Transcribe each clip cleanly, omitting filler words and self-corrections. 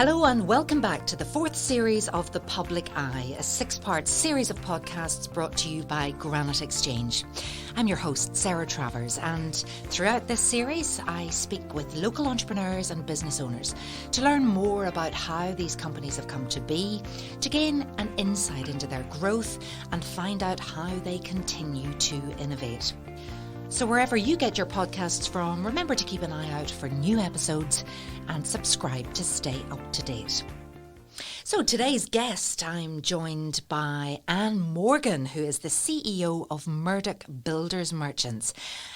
Hello and welcome back to the fourth series of The Public Eye, a six-part series of podcasts brought to you by Granite Exchange. I'm your host, Sarah Travers, and throughout this series, I speak with local entrepreneurs and business owners to learn more about how these companies have come to be, to gain an insight into their growth and find out how they continue to innovate. So wherever you get your podcasts from, remember to keep an eye out for new episodes and subscribe to stay up to date. So today's guest, I'm joined by Anne Morgan, who is the CEO of Murdoch Builders Merchants.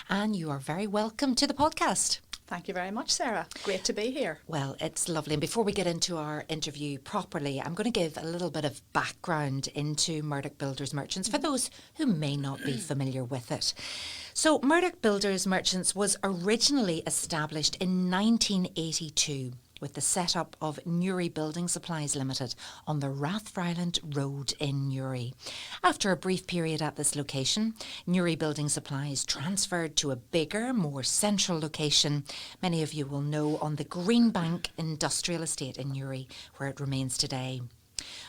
Anne, you are very welcome to the podcast. Thank you very much, Sarah. Great to be here. Well, it's lovely. And before we get into our interview properly, I'm going to give a little bit of background into Murdoch Builders Merchants for those who may not be familiar with it. So Murdoch Builders Merchants was originally established in 1982 with the set-up of Newry Building Supplies Limited on the Rathfriland Road in Newry. After a brief period at this location, Newry Building Supplies transferred to a bigger, more central location, many of you will know, on the Greenbank Industrial Estate in Newry, where it remains today.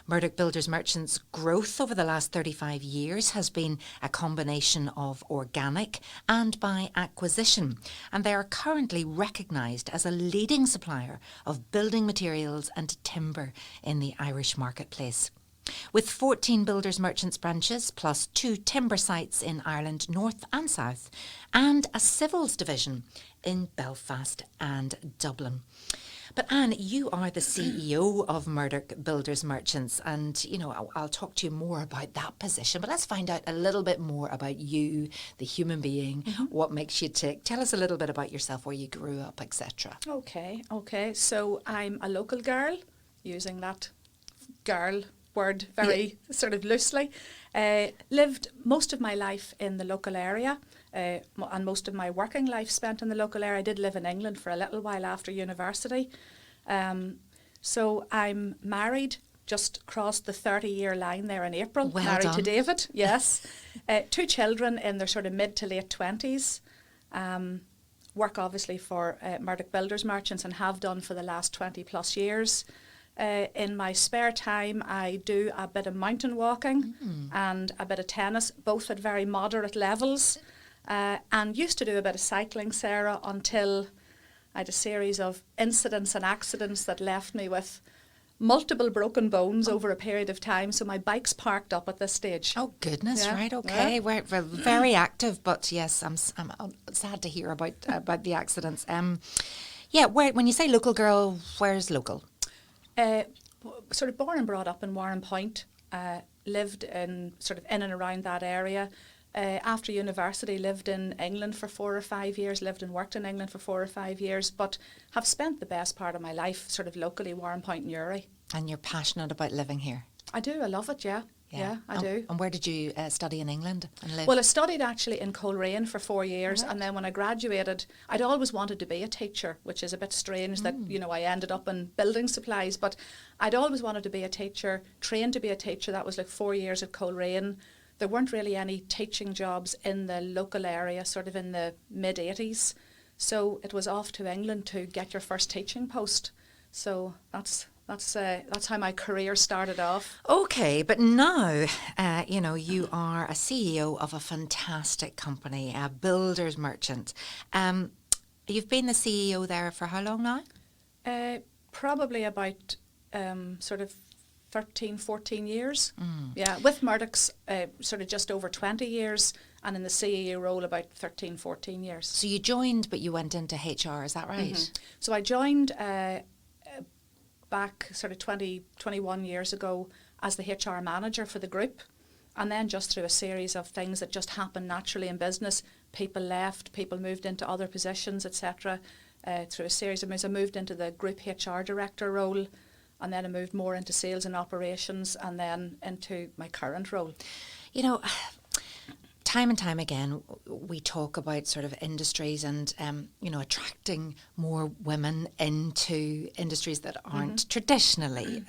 Murdoch Builders Merchants' growth over the last 35 years has been a combination of organic and by acquisition, and they are currently recognised as a leading supplier of building materials and timber in the Irish marketplace. With 14 Builders Merchants branches plus 2 timber sites in Ireland North and South and a civils division in Belfast and Dublin. But Anne, you are the CEO of Murdoch Builders Merchants, and I'll talk to you more about that position, but let's find out a little bit more about you, the human being, what makes you tick. Tell us a little bit about yourself, where you grew up, etc. Okay. So I'm a local girl, using that girl word very sort of loosely. Lived most of my life in the local area. And most of my working life spent in the local area. I did live in England for a little while after university. So I'm married, just crossed the 30-year line there in April. Well married done. to David, yes. 2 children in their sort of mid to late 20s. Work obviously for Murdoch Builders Merchants and have done for the last 20 plus years. In my spare time, I do a bit of mountain walking and a bit of tennis, both at very moderate levels. And used to do a bit of cycling, Sarah, until I had a series of incidents and accidents that left me with multiple broken bones over a period of time. So my bike's parked up at this stage. Oh, goodness, Yeah. right, okay. Yeah. We're very active, but yes, I'm sad to hear about the accidents. When you say local girl, where's local? Sort of born and brought up in Warren Point, lived in in and around that area. After university, lived in England for 4 or 5 years, lived and worked in England for 4 or 5 years, but have spent the best part of my life sort of locally, Warren Point, Newry. And you're passionate about living here? I do, I love it, yeah. Yeah, I do. And where did you study in England and live? Well, I studied actually in Coleraine for 4 years, and then when I graduated, I'd always wanted to be a teacher, which is a bit strange that, I ended up in building supplies, but I'd always wanted to be a teacher, trained to be a teacher. That was like 4 years at Coleraine. There weren't really any teaching jobs in the local area, sort of in the mid-80s. So it was off to England to get your first teaching post. So that's how my career started off. Okay, but now, you are a CEO of a fantastic company, a builders merchant. You've been the CEO there for how long now? Probably about sort of 13, 14 years. Yeah, with Murdoch's sort of just over 20 years, and in the CEO role about 13, 14 years. So you joined, but you went into HR, is that right? So I joined back sort of 21 years ago as the HR manager for the group, and then just through a series of things that just happened naturally in business, people left, people moved into other positions, etc. Through a series of moves, I moved into the group HR director role, and then I moved more into sales and operations, and then into my current role. Time and time again, we talk about sort of industries and, attracting more women into industries that aren't traditionally,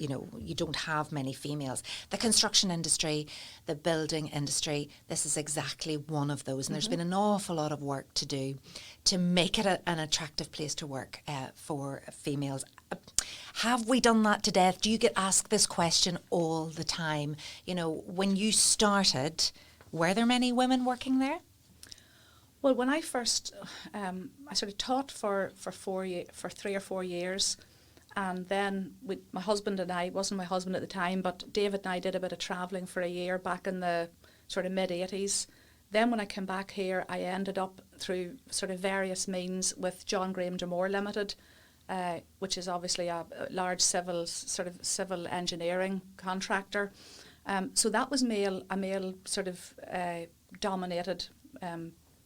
you know, you don't have many females. The construction industry, the building industry, this is exactly one of those. And there's been an awful lot of work to do to make it an attractive place to work for females. Have we done that to death? Do you get asked this question all the time? You know, when you started, were there many women working there? Well, when I first, I sort of taught for 3 or 4 years, and then my husband and I, wasn't my husband at the time, but David and I did a bit of travelling for a year back in the sort of mid-80s. Then when I came back here, I ended up through sort of various means with John Graham D'Amore Limited, which is obviously a large civil engineering contractor. So that was a male sort of dominated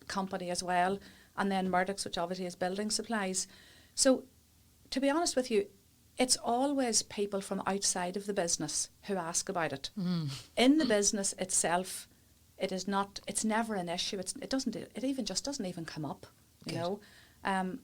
company as well, and then Murdoch's, which obviously is building supplies. So to be honest with you, it's always people from outside of the business who ask about it. In the business itself, it's never an issue. It even just doesn't even come up, you know. In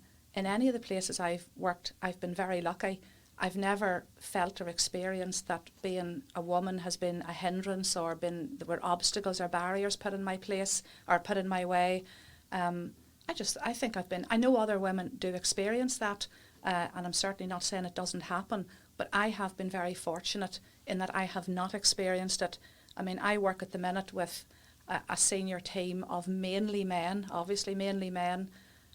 any of the places I've worked, I've been very lucky. I've never felt or experienced that being a woman has been a hindrance or there were obstacles or barriers put in my place or put in my way. I think I know other women do experience that, and I'm certainly not saying it doesn't happen, but I have been very fortunate in that I have not experienced it. I mean, I work at the minute with a senior team of mainly men,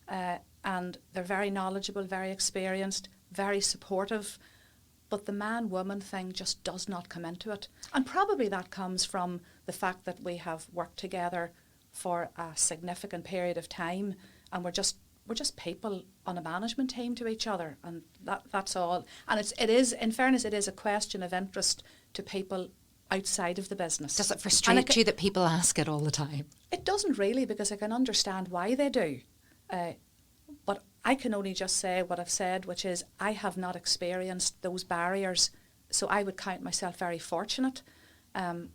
and they're very knowledgeable, very experienced, very supportive, but the man-woman thing just does not come into it. And probably that comes from the fact that we have worked together for a significant period of time, and we're just people on a management team to each other, and that's all. And it is, in fairness, it is a question of interest to people outside of the business. Does it frustrate you that people ask it all the time? It doesn't really, because I can understand why they do. But I can only just say what I've said, which is I have not experienced those barriers, so I would count myself very fortunate, and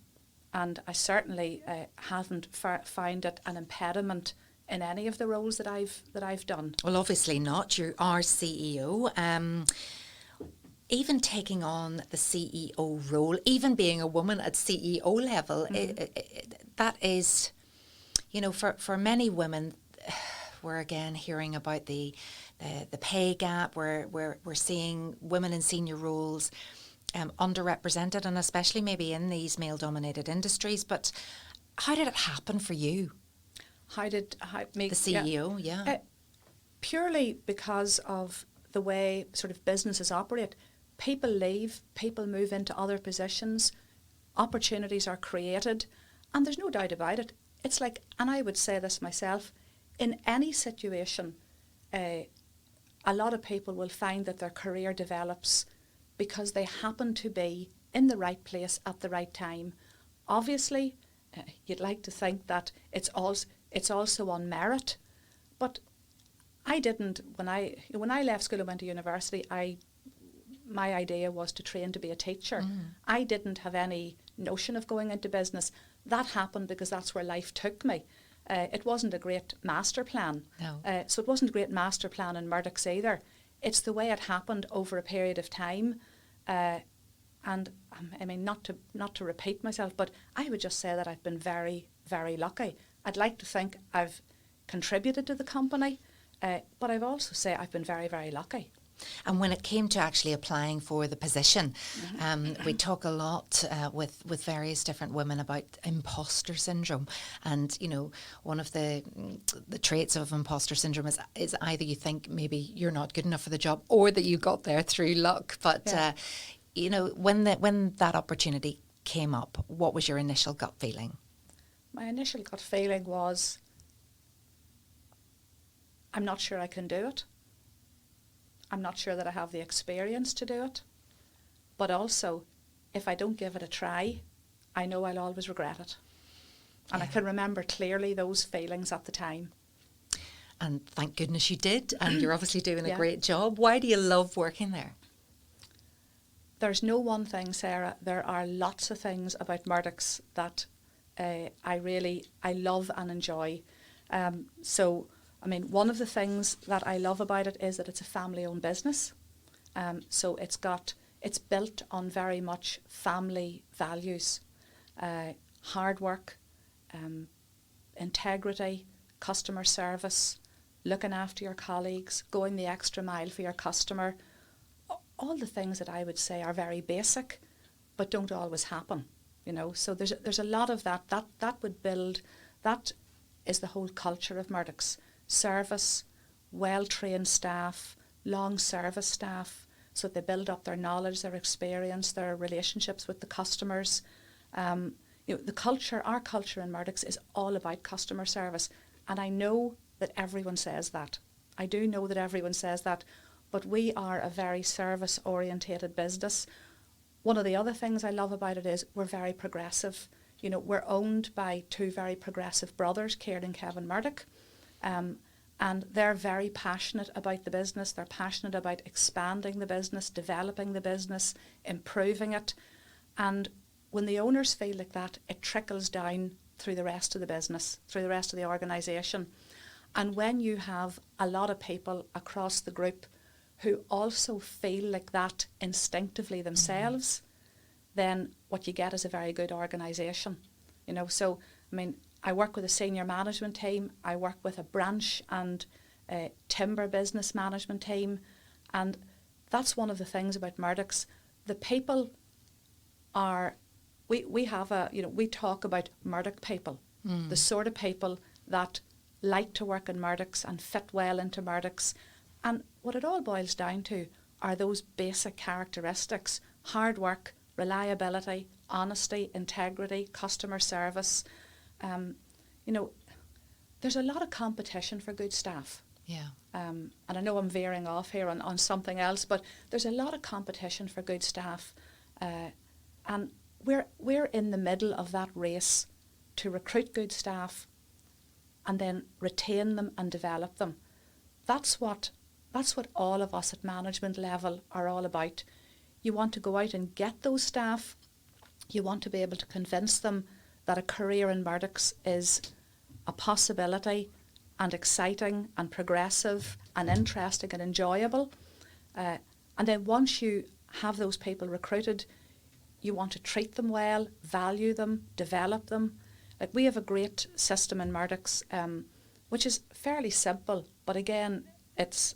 I certainly haven't found it an impediment in any of the roles that I've done. Well, obviously not. You are CEO. Even taking on the CEO role, even being a woman at CEO level, that is, you know, for many women. We're again hearing about the pay gap. We're seeing women in senior roles underrepresented, and especially maybe in these male-dominated industries. But how did it happen for you? The CEO, yeah. Purely because of the way sort of businesses operate. People leave, people move into other positions, opportunities are created, and there's no doubt about it. It's like, and I would say this myself, in any situation, a lot of people will find that their career develops because they happen to be in the right place at the right time. Obviously, you'd like to think that it's also on merit, but I didn't. When I left school and went to university, my idea was to train to be a teacher. I didn't have any notion of going into business. That happened because that's where life took me. It wasn't a great master plan. No. So it wasn't a great master plan in Murdoch's either. It's the way it happened over a period of time. And I mean, not to repeat myself, but I would just say that I've been very, very lucky. I'd like to think I've contributed to the company, but I've also say I've been very, very lucky. And when it came to actually applying for the position, we talk a lot with various different women about imposter syndrome. And, you know, one of the traits of imposter syndrome is either you think maybe you're not good enough for the job or that you got there through luck. But, you know, when that opportunity came up, what was your initial gut feeling? My initial gut feeling was, I'm not sure I can do it. I'm not sure that I have the experience to do it. But also, if I don't give it a try, I know I'll always regret it. And I can remember clearly those feelings at the time. And thank goodness you did. And you're obviously doing a great job. Why do you love working there? There's no one thing, Sarah. There are lots of things about Murdoch's that I love and enjoy. So, I mean, one of the things that I love about it is that it's a family-owned business. So it's got it's built on very much family values, hard work, integrity, customer service, looking after your colleagues, going the extra mile for your customer. All the things that I would say are very basic, but don't always happen, you know. So there's a lot of that. That would build, that is the whole culture of Murdoch's. Service, well-trained staff, long service staff, so that they build up their knowledge, their experience, their relationships with the customers. You know, the culture, our culture in Murdoch's is all about customer service. And I know that everyone says that. I do know that everyone says that. But we are a very service-orientated business. One of the other things I love about it is we're very progressive. You know, we're owned by two very progressive brothers, Kieran and Kevin Murdoch. And they're very passionate about the business. They're passionate about expanding the business, developing the business, improving it. And when the owners feel like that, it trickles down through the rest of the business, through the rest of the organisation. And when you have a lot of people across the group who also feel like that instinctively themselves, then what you get is a very good organisation. You know, so, I mean, I work with a senior management team, I work with a branch and timber business management team, and that's one of the things about Murdoch's. The people are, we have a, you know, we talk about Murdoch people, the sort of people that like to work in Murdoch's and fit well into Murdoch's. And what it all boils down to are those basic characteristics: hard work, reliability, honesty, integrity, customer service. You know, there's a lot of competition for good staff. Yeah. And I know I'm veering off here on something else, but there's a lot of competition for good staff. And we're in the middle of that race to recruit good staff and then retain them and develop them. That's what all of us at management level are all about. You want to go out and get those staff. You want to be able to convince them that a career in Murdoch's is a possibility and exciting and progressive and interesting and enjoyable. And then once you have those people recruited, you want to treat them well, value them, develop them. Like, we have a great system in Murdoch's, which is fairly simple, but again, it's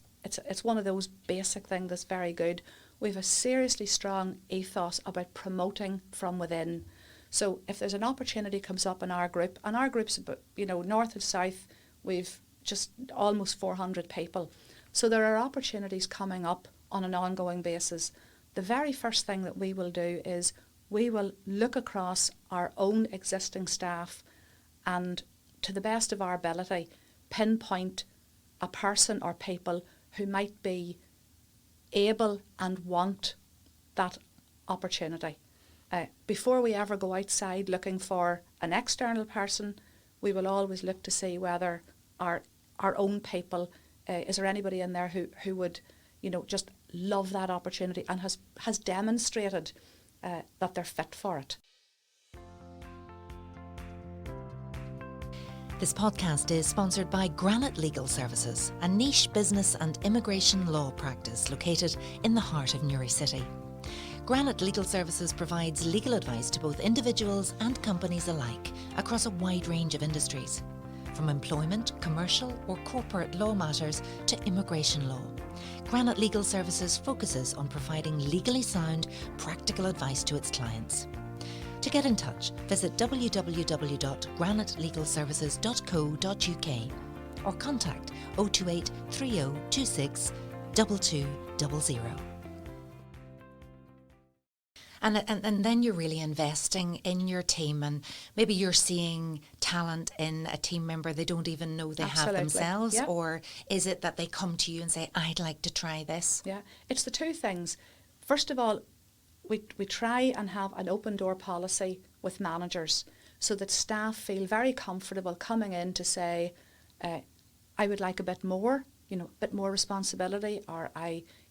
one of those basic things that's very good. We have a seriously strong ethos about promoting from within. So if there's an opportunity comes up in our group, and our group's, you know, north and south, we've just almost 400 people. So there are opportunities coming up on an ongoing basis. The very first thing that we will do is we will look across our own existing staff and, to the best of our ability, pinpoint a person or people who might be able and want that opportunity. Before we ever go outside looking for an external person, we will always look to see whether our own people, is there anybody in there who would, you know, just love that opportunity and has demonstrated that they're fit for it. This podcast is sponsored by Granite Legal Services, a niche business and immigration law practice located in the heart of Newry City. Granite Legal Services provides legal advice to both individuals and companies alike across a wide range of industries, from employment, commercial or corporate law matters to immigration law. Granite Legal Services focuses on providing legally sound, practical advice to its clients. To get in touch, visit www.granitelegalservices.co.uk or contact 028 3026 2200. And then you're really investing in your team, and maybe you're seeing talent in a team member they don't even know they Absolutely. have themselves, Yeah. or is it that they come to you and say, I'd like to try this? Yeah, it's the two things. First of all, we try and have an open door policy with managers so that staff feel very comfortable coming in to say, I would like a bit more, you know, a bit more responsibility, or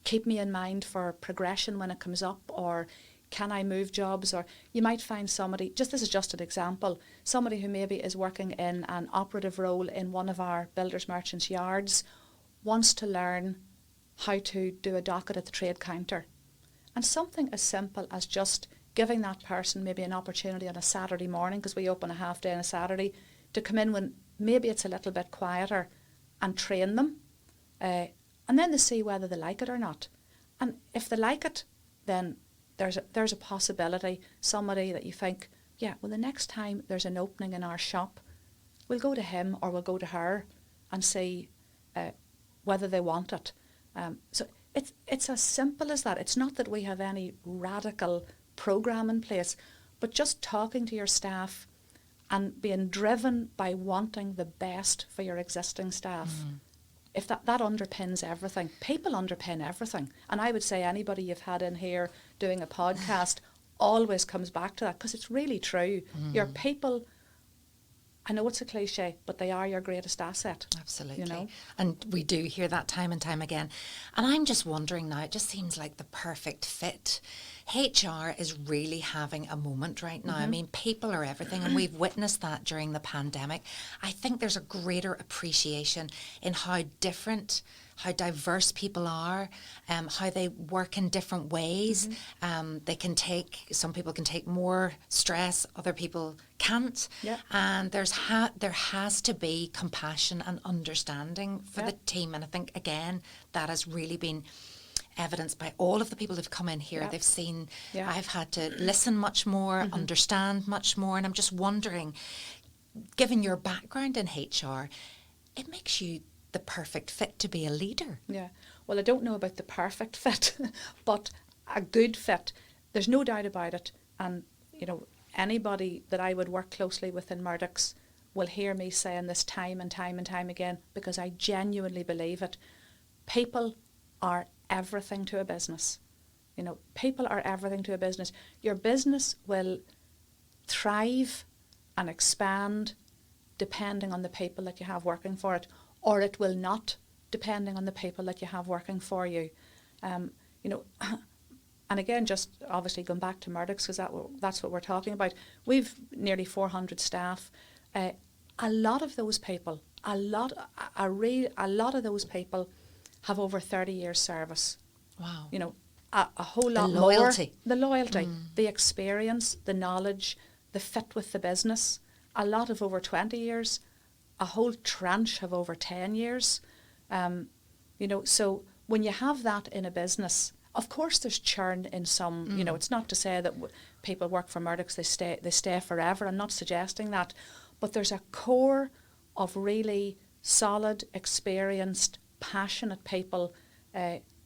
keep me in mind for progression when it comes up, or can I move jobs? Or you might find somebody, this is just an example, somebody who maybe is working in an operative role in one of our builders merchants yards wants to learn how to do a docket at the trade counter. And something as simple as just giving that person maybe an opportunity on a Saturday morning, because we open a half day on a Saturday, to come in when maybe it's a little bit quieter and train them. And then they see whether they like it or not. And if they like it, then there's a possibility, somebody that you think, yeah, well, the next time there's an opening in our shop, we'll go to him or we'll go to her and see whether they want it. So it's as simple as that. It's not that we have any radical programme in place, but just talking to your staff and being driven by wanting the best for your existing staff. If that underpins everything, people underpin everything. And I would say anybody you've had in here doing a podcast always comes back to that, because it's really true. Your people, I know it's a cliche, but they are your greatest asset. Absolutely. You know? And we do hear that time and time again. And I'm just wondering now, it just seems like the perfect fit. HR is really having a moment right now. I mean, people are everything, and we've witnessed that during the pandemic. I think there's a greater appreciation in how different, how diverse people are, how they work in different ways. They can take, some people can take more stress, other people can't. Yeah. And there has to be compassion and understanding for the team. And I think, again, that has really been evidenced by all of the people who've come in here. Yep. They've seen, Yeah. I've had to listen much more, understand much more, and I'm just wondering, given your background in HR, it makes you the perfect fit to be a leader. Yeah. Well, I don't know about the perfect fit, but a good fit. There's no doubt about it. And, you know, anybody that I would work closely with in Murdoch's will hear me saying this time and time and time again, because I genuinely believe it. People are everything to a business. You know, people are everything to a business. Your business will thrive and expand depending on the people that you have working for it, or it will not, depending on the people that you have working for you. You know, and again, just obviously going back to Murdoch's, because that's what we're talking about. We've nearly 400 staff. A lot of those people, a lot of those people have over 30 years service. Wow. You know, a whole lot The loyalty. more. The loyalty, the experience, the knowledge, the fit with the business. A lot of over 20 years. A whole tranche have over 10 years. You know, so when you have that in a business, of course there's churn in some, you know, it's not to say that people work for Murdoch's, they stay forever. I'm not suggesting that. But there's a core of really solid, experienced, passionate people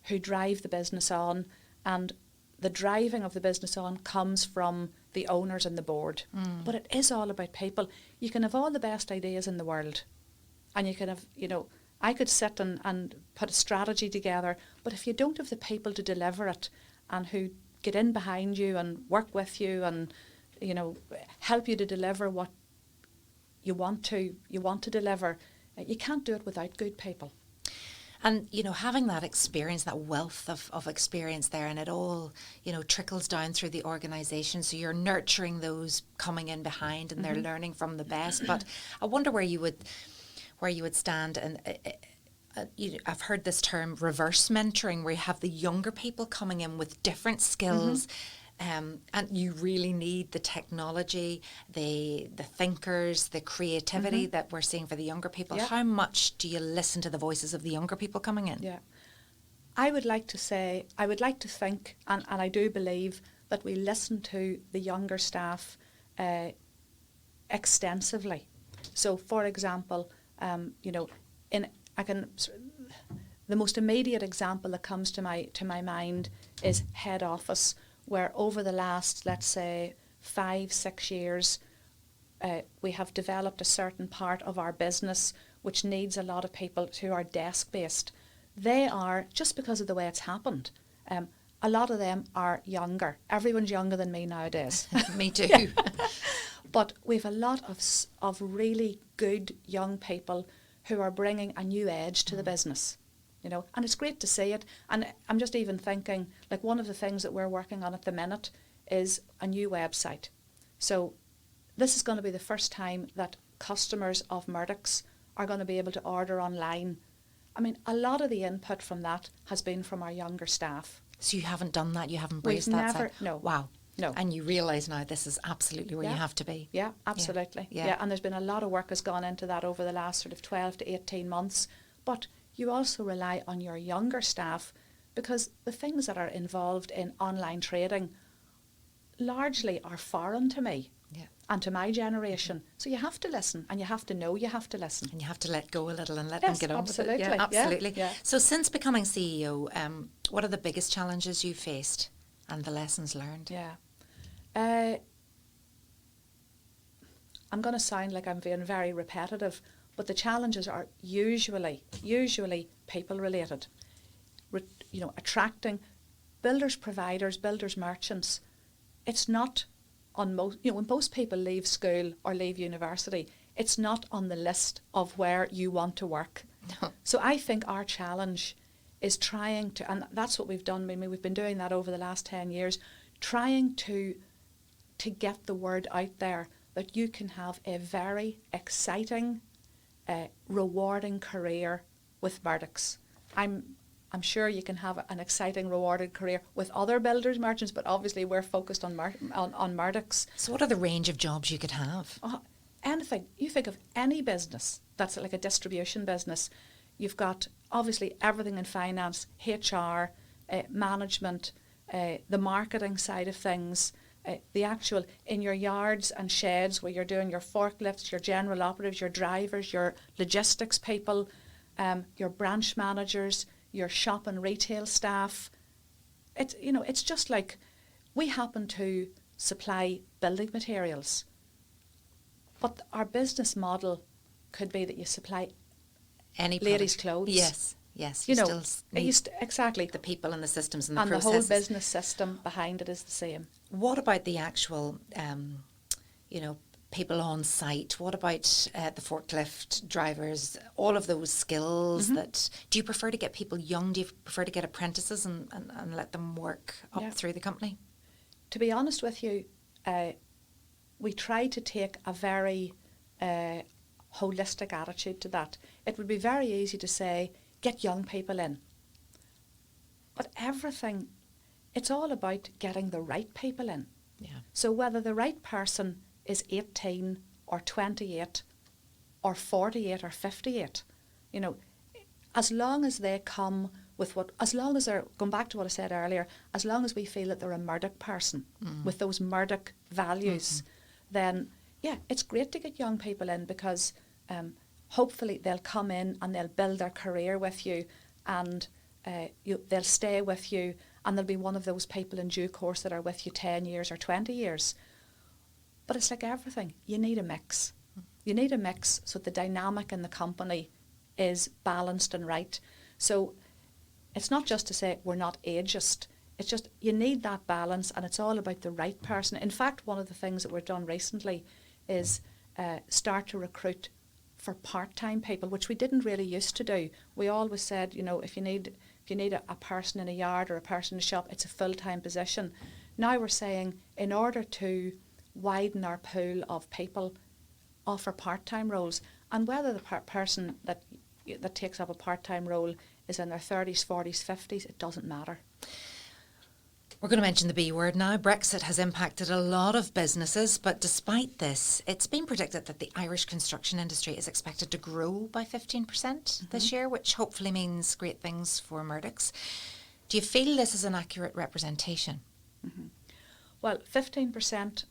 who drive the business on, and the driving of the business on comes from the owners and the board. But it is all about people. You can have all the best ideas in the world, and you can have, you know, I could sit and put a strategy together, but if you don't have the people to deliver it and who get in behind you and work with you and, you know, help you to deliver what you want to deliver, you can't do it without good people. And, you know, having that experience, that wealth of experience there, and it all, you know, trickles down through the organisation. So you're nurturing those coming in behind, and they're learning from the best. But I wonder where you would stand. And I've heard this term reverse mentoring, where you have the younger people coming in with different skills. And you really need the technology, the thinkers, the creativity that we're seeing for the younger people. Yeah. How much do you listen to the voices of the younger people coming in? Yeah. I would like to think, and I do believe, that we listen to the younger staff extensively. So, for example, you know, the most immediate example that comes to my mind is head office, where over the last, let's say, 5-6 years, we have developed a certain part of our business which needs a lot of people who are desk-based. They are, just because of the way it's happened, a lot of them are younger. Everyone's younger than me nowadays. Me too. But we've a lot of really good young people who are bringing a new edge to the business. You know, and it's great to see it. And I'm just even thinking, like, one of the things that we're working on at the minute is a new website. So this is going to be the first time that customers of Murdoch's are going to be able to order online. I mean, a lot of the input from that has been from our younger staff. So you haven't done that? You haven't We've braced that never, side? no. Wow. No. And you realise now this is absolutely where you have to be. Yeah, absolutely. Yeah. Yeah, and there's been a lot of work has gone into that over the last sort of 12 to 18 months. But you also rely on your younger staff, because the things that are involved in online trading largely are foreign to me. Yeah. And to my generation. So you have to listen, and you have to know you have to listen. And you have to let go a little and let Yes, them get on with it. absolutely. Yeah, absolutely. Yeah. So since becoming CEO, what are the biggest challenges you faced and the lessons learned? Yeah. I'm going to sound like I'm being very repetitive, but the challenges are usually people related. Attracting builders, providers, builders, merchants. It's not on most, when most people leave school or leave university, it's not on the list of where you want to work. No. So I think our challenge is trying to, and that's what we've done. I mean, we've been doing that over the last 10 years, trying to get the word out there that you can have a very exciting, rewarding career with Murdoch's. I'm sure you can have an exciting, rewarding career with other builders, merchants, but obviously we're focused on Murdoch's. So what are the range of jobs you could have? Anything. You think of any business that's like a distribution business, you've got obviously everything in finance, HR, management, the marketing side of things, the actual in your yards and sheds where you're doing your forklifts, your general operatives, your drivers, your logistics people, your branch managers, your shop and retail staff. It's just like we happen to supply building materials, but our business model could be that you supply Any ladies' product. clothes. Yes. Exactly. The people and the systems and the And processes. the whole business system behind it is the same. What about the actual, people on site? What about the forklift drivers? All of those skills that, do you prefer to get people young? Do you prefer to get apprentices and let them work up through the company? To be honest with you, we try to take a very holistic attitude to that. It would be very easy to say, get young people in. But everything, it's all about getting the right people in. Yeah. So whether the right person is 18 or 28 or 48 or 58, as long as they come with as long as they're, going back to what I said earlier, as long as we feel that they're a Murdoch person with those Murdoch values, then it's great to get young people in, because hopefully they'll come in and they'll build their career with you, and they'll stay with you, and they'll be one of those people in due course that are with you 10 years or 20 years. But it's like everything. You need a mix. You need a mix so the dynamic in the company is balanced and right. So it's not just to say we're not ageist. It's just you need that balance, and it's all about the right person. In fact, one of the things that we've done recently is start to recruit for part-time people, which we didn't really used to do. We always said, if you need a person in a yard or a person in a shop, it's a full-time position. Now we're saying, in order to widen our pool of people, offer part-time roles, and whether the person that takes up a part-time role is in their 30s, 40s, 50s, it doesn't matter. We're going to mention the B word now. Brexit has impacted a lot of businesses, but despite this, it's been predicted that the Irish construction industry is expected to grow by 15% this year, which hopefully means great things for Murdoch's. Do you feel this is an accurate representation? Well, 15%,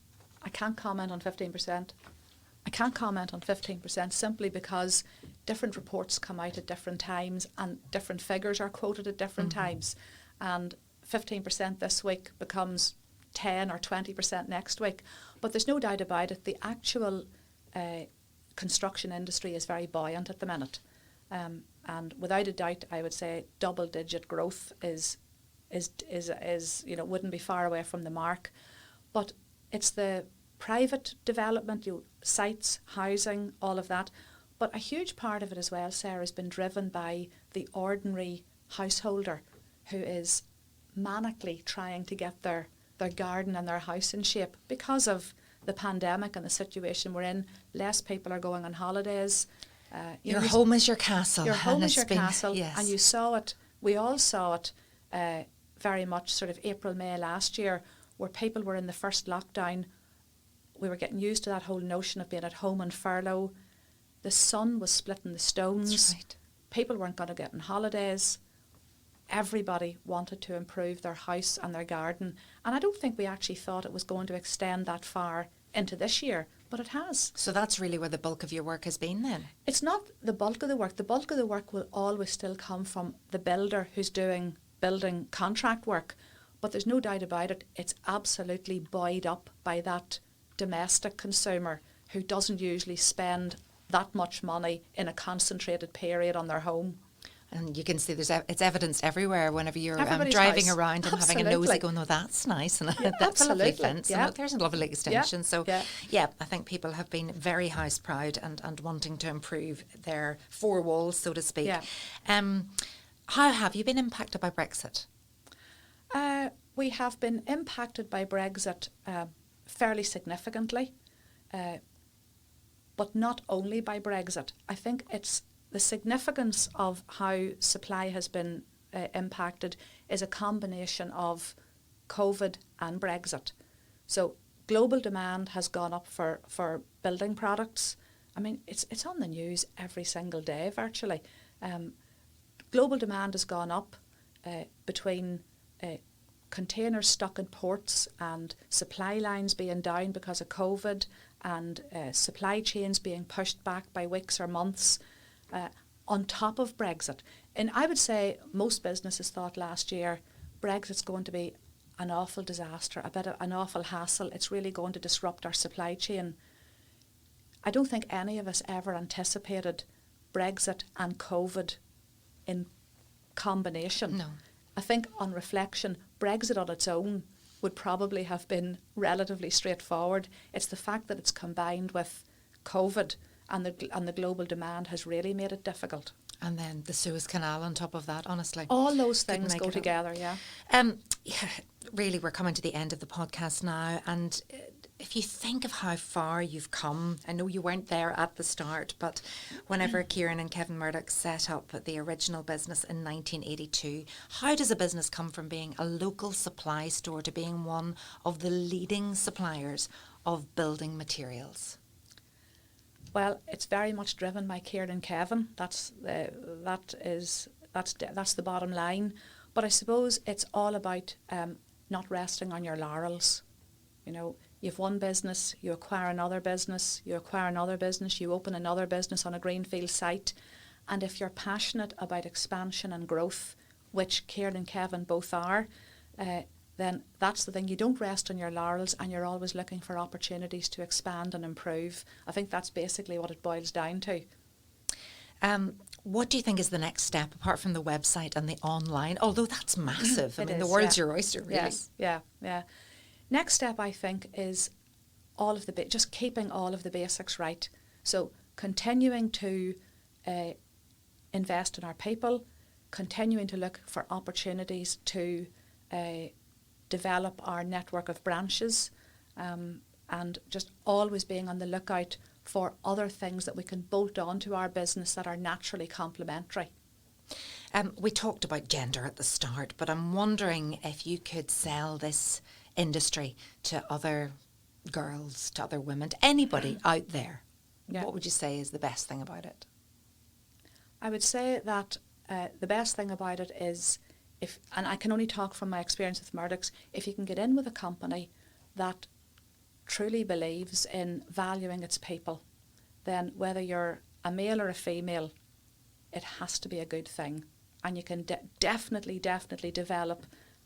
I can't comment on 15%. I can't comment on 15% simply because different reports come out at different times and different figures are quoted at different times. And 15% this week becomes 10 or 20% next week. But there's no doubt about it, the actual construction industry is very buoyant at the minute. And without a doubt, I would say double-digit growth is wouldn't be far away from the mark. But it's the private development, sites, housing, all of that. But a huge part of it as well, Sarah, has been driven by the ordinary householder who is manically trying to get their garden and their house in shape because of the pandemic and the situation we're in. Less people are going on holidays. Your home is your castle. Your home is your been, castle. yes. And you saw it, we all saw it very much sort of April, May last year, where people were in the first lockdown. We were getting used to that whole notion of being at home on furlough. The sun was splitting the stones. That's right. People weren't going to get on holidays. Everybody wanted to improve their house and their garden. And I don't think we actually thought it was going to extend that far into this year, but it has. So that's really where the bulk of your work has been then? It's not the bulk of the work. The bulk of the work will always still come from the builder who's doing building contract work. But there's no doubt about it, it's absolutely buoyed up by that domestic consumer who doesn't usually spend that much money in a concentrated period on their home. And you can see it's evidenced everywhere whenever you're Everybody's driving house. around and having a Absolutely. nosy going, no, that's nice. And Yeah, that's a lovely absolutely. fence. Yeah. And there's a lovely extension. Yeah. So, Yeah. I think people have been very house proud and wanting to improve their four walls, so to speak. Yeah. How have you been impacted by Brexit? We have been impacted by Brexit fairly significantly, but not only by Brexit. I think it's the significance of how supply has been impacted is a combination of COVID and Brexit. So global demand has gone up for building products. I mean, it's on the news every single day virtually. Global demand has gone up between containers stuck in ports and supply lines being down because of COVID and supply chains being pushed back by weeks or months on top of Brexit. And I would say most businesses thought last year Brexit's going to be an awful disaster, an awful hassle. It's really going to disrupt our supply chain. I don't think any of us ever anticipated Brexit and COVID in combination. No. I think on reflection, Brexit on its own would probably have been relatively straightforward. It's the fact that it's combined with COVID and the global demand has really made it difficult. And then the Suez Canal on top of that, honestly. All those Couldn't things make go it up. together, yeah. Really, we're coming to the end of the podcast now. And if you think of how far you've come, I know you weren't there at the start, but whenever Kieran and Kevin Murdoch set up the original business in 1982, how does a business come from being a local supply store to being one of the leading suppliers of building materials? Well, it's very much driven by Kieran and Kevin. That's the bottom line. But I suppose it's all about not resting on your laurels. You know, you've one business, you acquire another business, you acquire another business, you open another business on a greenfield site. And if you're passionate about expansion and growth, which Kieran and Kevin both are, then that's the thing. You don't rest on your laurels and you're always looking for opportunities to expand and improve. I think that's basically what it boils down to. What do you think is the next step, apart from the website and the online? Although that's massive. I mean, the world's your oyster, really. Yes, yeah. Next step, I think, is just keeping all of the basics right. So continuing to invest in our people, continuing to look for opportunities to develop our network of branches, and just always being on the lookout for other things that we can bolt on to our business that are naturally complementary. We talked about gender at the start, but I'm wondering if you could sell this industry to other girls, to other women, to anybody out there. Yeah. What would you say is the best thing about it? I would say that the best thing about it is, and I can only talk from my experience with Murdoch's, if you can get in with a company that truly believes in valuing its people, then whether you're a male or a female, it has to be a good thing. And you can definitely develop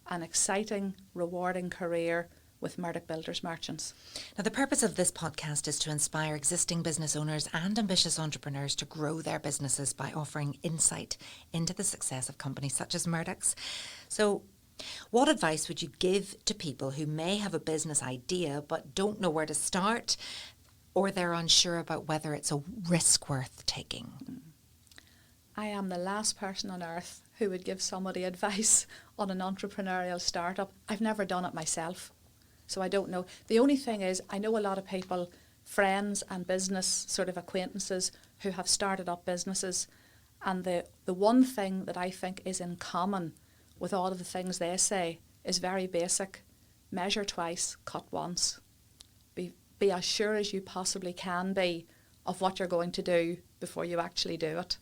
an exciting, rewarding career with Murdoch Builders Merchants. Now, the purpose of this podcast is to inspire existing business owners and ambitious entrepreneurs to grow their businesses by offering insight into the success of companies such as Murdoch's. So, what advice would you give to people who may have a business idea but don't know where to start, or they're unsure about whether it's a risk worth taking? I am the last person on earth who would give somebody advice on an entrepreneurial startup. I've never done it myself, so I don't know. The only thing is, I know a lot of people, friends and business sort of acquaintances who have started up businesses, and the one thing that I think is in common with all of the things they say is very basic. Measure twice, cut once. Be as sure as you possibly can be of what you're going to do before you actually do it.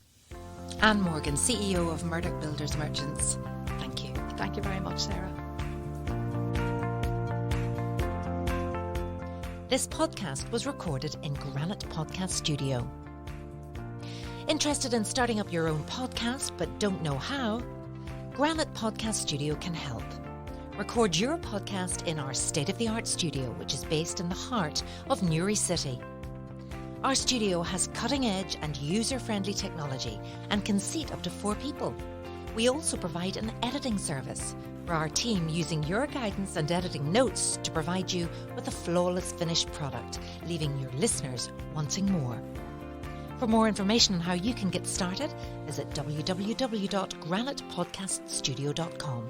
Anne Morgan, CEO of Murdoch Builders Merchants. Thank you. Thank you very much, Sarah. This podcast was recorded in Granite Podcast Studio. Interested in starting up your own podcast but don't know how? Granite Podcast Studio can help. Record your podcast in our state-of-the-art studio, which is based in the heart of Newry City. Our studio has cutting-edge and user-friendly technology and can seat up to 4 people. We also provide an editing service for our team, using your guidance and editing notes to provide you with a flawless finished product, leaving your listeners wanting more. For more information on how you can get started, visit www.granitepodcaststudio.com.